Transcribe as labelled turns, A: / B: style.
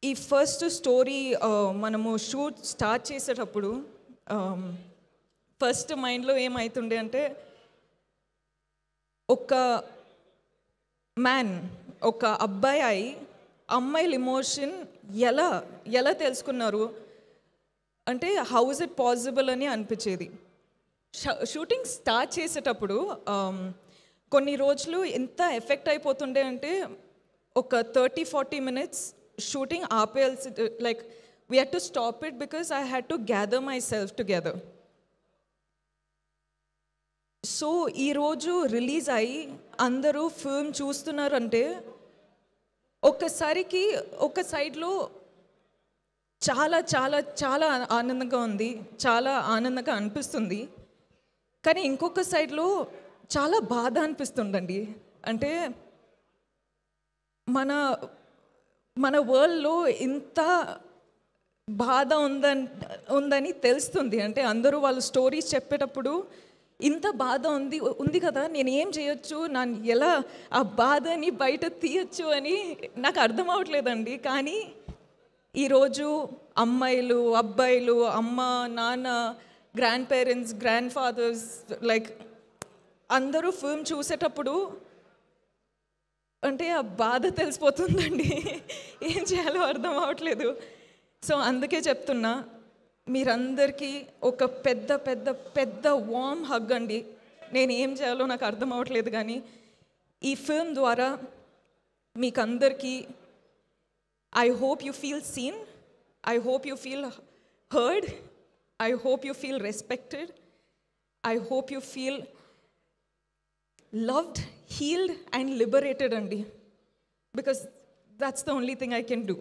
A: ఈ first story మనము shoot start చేసేటప్పుడు ఫస్ట్ మైండ్లో ఏమవుతుండే అంటే ఒక మ్యాన్ ఒక అబ్బాయి అమ్మాయిల ఎమోషన్ ఎలా ఎలా తెలుసుకున్నారు అంటే హౌ ఇస్ ఇట్ పాసిబుల్ అని అనిపించేది. షూటింగ్ స్టార్ట్ చేసేటప్పుడు కొన్ని రోజులు ఎంత ఎఫెక్ట్ అయిపోతుండే అంటే ఒక 30-40 minutes షూటింగ్ ఆపేయాల్సి, like we had to stop it because I had to gather myself together. So ఈరోజు రిలీజ్ అయ్యి అందరూ ఫిల్మ్ చూస్తున్నారంటే ఒక్కసారికి ఒక సైడ్లో చాలా చాలా చాలా ఆనందంగా ఉంది, చాలా ఆనందంగా అనిపిస్తుంది. కానీ ఇంకొక సైడ్లో చాలా బాధ అనిపిస్తుందండి. అంటే మన వరల్డ్లో ఇంత బాధ ఉందని తెలుస్తుంది. అంటే అందరూ వాళ్ళ స్టోరీస్ చెప్పేటప్పుడు ఇంత బాధ ఉంది కదా, నేను ఏం చేయొచ్చు, నన్ను ఎలా ఆ బాధని బయట తీయచ్చు అని నాకు అర్థం అవ్వట్లేదండి. కానీ ఈరోజు అమ్మాయిలు అబ్బాయిలు అమ్మ నాన్న grandparents grandfathers like అందరూ ఫిల్మ్ చూసేటప్పుడు అంటే ఆ బాధ తెలిసిపోతుందండి. ఏం చేయాలో అర్థం అవ్వట్లేదు. సో అందుకే చెప్తున్నా, మీరందరికీ ఒక పెద్ద పెద్ద పెద్ద వార్మ్ హగ్ అండి. నేను ఏం చేయాలో నాకు అర్థం అవ్వట్లేదు. కానీ ఈ ఫిల్మ్ ద్వారా మీకందరికీ I hope you feel seen. I hope you feel heard. I hope you feel respected. I hope you feel loved, healed and liberated, Andy. Because that's the only thing I can do.